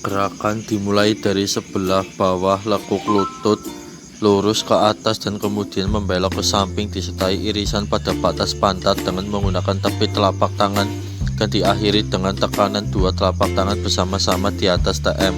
Gerakan dimulai dari sebelah bawah lekuk lutut lurus ke atas dan kemudian membelok ke samping disertai irisan pada batas pantat dengan menggunakan tepi telapak tangan dan diakhiri dengan tekanan dua telapak tangan bersama-sama di atas TM.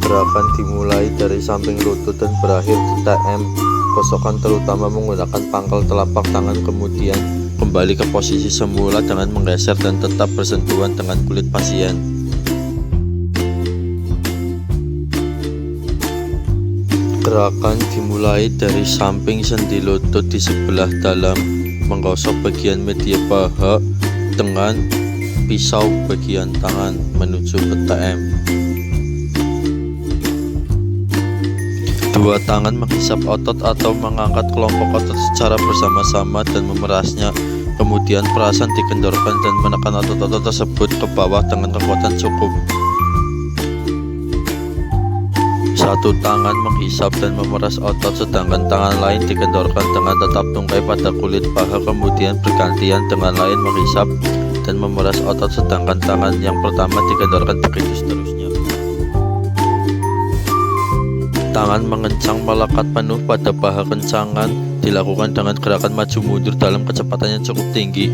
Gerakan dimulai dari samping lutut dan berakhir di TM. Gosokkan terutama menggunakan pangkal telapak tangan, kemudian kembali ke posisi semula dengan menggeser dan tetap bersentuhan dengan kulit pasien. Gerakan dimulai dari samping sendi lutut di sebelah dalam, menggosok bagian media paha dengan pisau bagian tangan menuju ke TM. Dua tangan menghisap otot atau mengangkat kelompok otot secara bersama-sama dan memerasnya. Kemudian perasan dikendorkan dan menekan otot-otot tersebut ke bawah dengan kekuatan cukup. Satu tangan menghisap dan memeras otot, sedangkan tangan lain dikendorkan dengan tetap tungkai pada kulit paha. Kemudian bergantian dengan lain menghisap dan memeras otot, sedangkan tangan yang pertama dikendorkan, begitu seterusnya. Tangan mengencang melekat penuh pada paha kencangan, dilakukan dengan gerakan maju mundur dalam kecepatan yang cukup tinggi.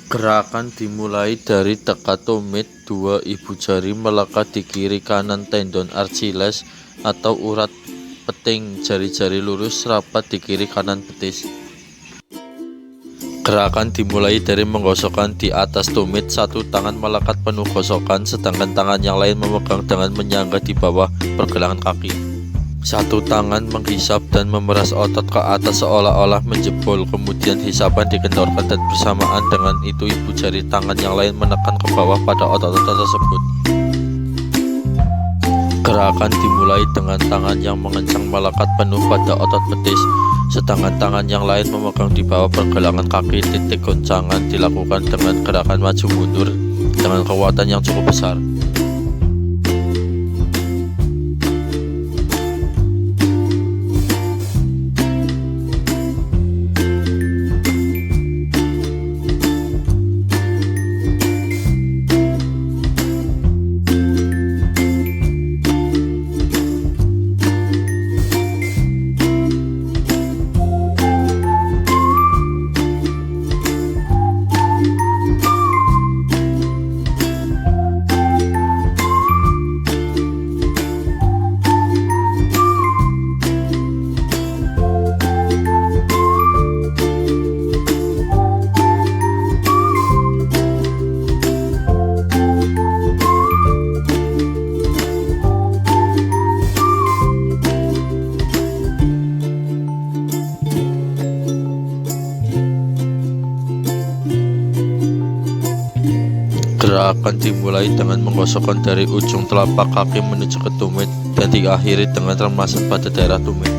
Gerakan dimulai dari tekatomid, dua ibu jari melekat di kiri kanan tendon Achilles atau urat peting, jari-jari lurus rapat di kiri kanan betis. Gerakan dimulai dari menggosokkan di atas tumit, satu tangan melekat penuh gosokan, sedangkan tangan yang lain memegang dengan menyangga di bawah pergelangan kaki. Satu tangan menghisap dan memeras otot ke atas seolah-olah menjebol, kemudian hisapan dikendorkan dan bersamaan dengan itu ibu jari tangan yang lain menekan ke bawah pada otot-otot tersebut. Gerakan dimulai dengan tangan yang mengencang melekat penuh pada otot betis, sedangkan tangan yang lain memegang di bawah pergelangan kaki. Titik goncangan dilakukan dengan gerakan maju mundur dengan kekuatan yang cukup besar. Gerakan dimulai dengan menggosokkan dari ujung telapak kaki menuju ke tumit dan diakhiri dengan remasan pada daerah tumit.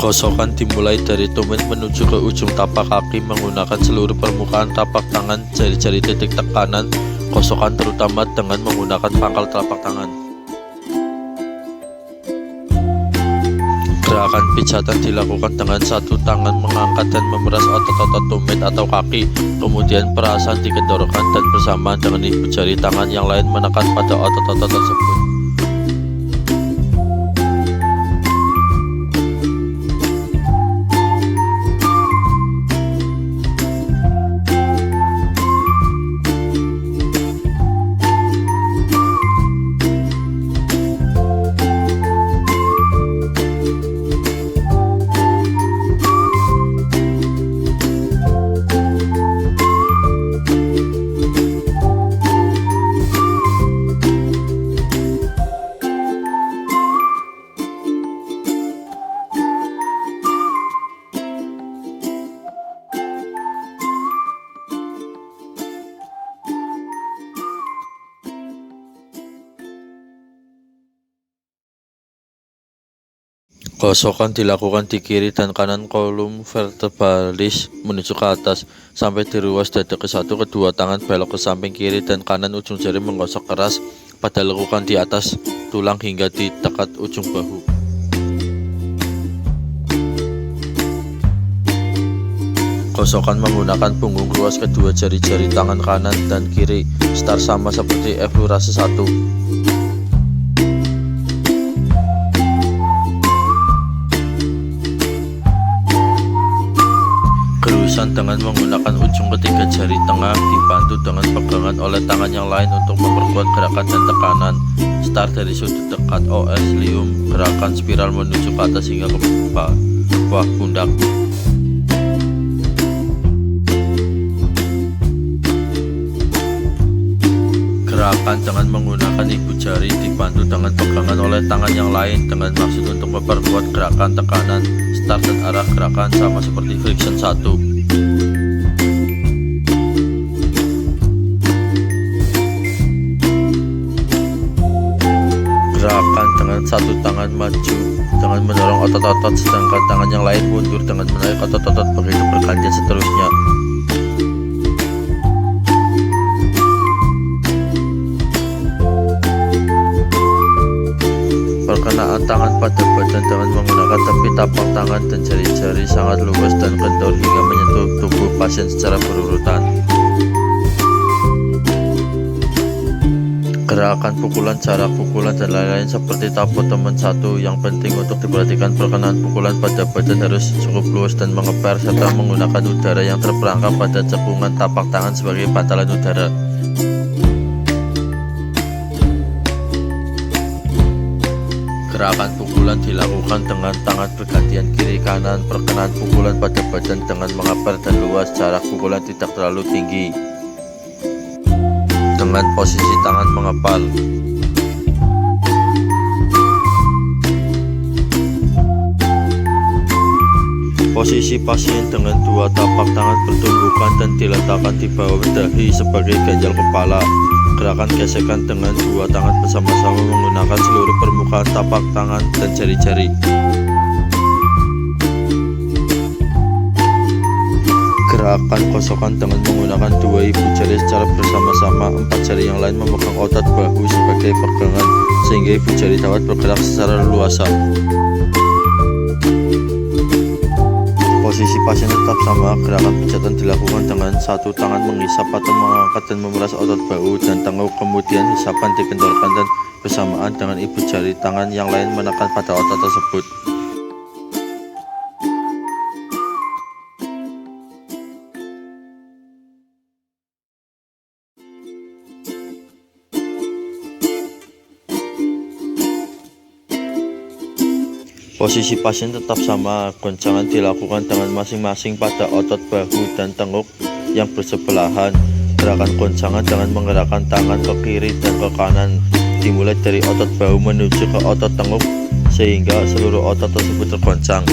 Gosokan dimulai dari tumit menuju ke ujung tapak kaki menggunakan seluruh permukaan tapak tangan, jari-jari titik tekanan gosokan terutama dengan menggunakan pangkal telapak tangan. Gerakan pijatan dilakukan dengan satu tangan mengangkat dan memeras otot-otot tumit atau kaki, kemudian perasaan dikendorkan dan bersamaan dengan ibu jari tangan yang lain menekan pada otot-otot tersebut. Gosokan dilakukan di kiri dan kanan kolom vertebralis menuju ke atas sampai di ruas dada ke-1. Kedua tangan belok ke samping kiri dan kanan, ujung jari menggosok keras pada lekukan di atas tulang hingga di dekat ujung bahu. Gosokan menggunakan punggung ruas kedua jari-jari tangan kanan dan kiri start sama seperti evaluasi 1. Dengan menggunakan ujung ketiga jari tengah dibantu dengan pegangan oleh tangan yang lain untuk memperkuat gerakan dan tekanan. Start dari sudut dekat OS lium, gerakan spiral menuju ke atas hingga ke bawah pundak. Gerakan dengan menggunakan ibu jari dibantu dengan pegangan oleh tangan yang lain dengan maksud untuk memperkuat gerakan tekanan. Start dan arah gerakan sama seperti friction 1. Gerakan dengan satu tangan maju dengan mendorong otot-otot, sedangkan tangan yang lain mundur dengan menarik otot-otot, begitu bergantian seterusnya. Perkenaan tangan pada badan dengan menggunakan tepi tapak tangan dan jari-jari sangat luas dan kendor hingga menyentuh tubuh pasien secara berurutan. Gerakan pukulan, jarak pukulan, dan lain-lain seperti tapo teman 1. Yang penting untuk diperhatikan perkenaan pukulan pada badan harus cukup luas dan mengeper serta menggunakan udara yang terperangkap pada cekungan tapak tangan sebagai bantalan udara. Gerakan pukulan dilakukan dengan tangan bergantian kiri kanan. Perkenaan pukulan pada badan dengan mengeper dan luas, jarak pukulan tidak terlalu tinggi dengan posisi tangan mengepal. Posisi pasien dengan dua tapak tangan bertumbukan dan diletakkan di bawah dahi sebagai ganjal kepala. Gerakan gesekan dengan dua tangan bersama-sama menggunakan seluruh permukaan tapak tangan dan jari-jari. Gerakan gosokan dengan menggunakan dua ibu jari secara bersama-sama. 4 jari yang lain memegang otot bahu sebagai pegangan sehingga ibu jari dapat bergerak secara leluasa. Posisi pasien tetap sama. Gerakan pijatan dilakukan dengan satu tangan menghisap atau mengangkat dan memeras otot bahu dan tengkuk, kemudian hisapan dikendorkan dan bersamaan dengan ibu jari tangan yang lain menekan pada otot tersebut. Posisi pasien tetap sama. Goncangan dilakukan dengan masing-masing pada otot bahu dan tengkuk yang bersebelahan. Gerakan goncangan dengan menggerakkan tangan ke kiri dan ke kanan dimulai dari otot bahu menuju ke otot tengkuk sehingga seluruh otot tersebut tergoncang.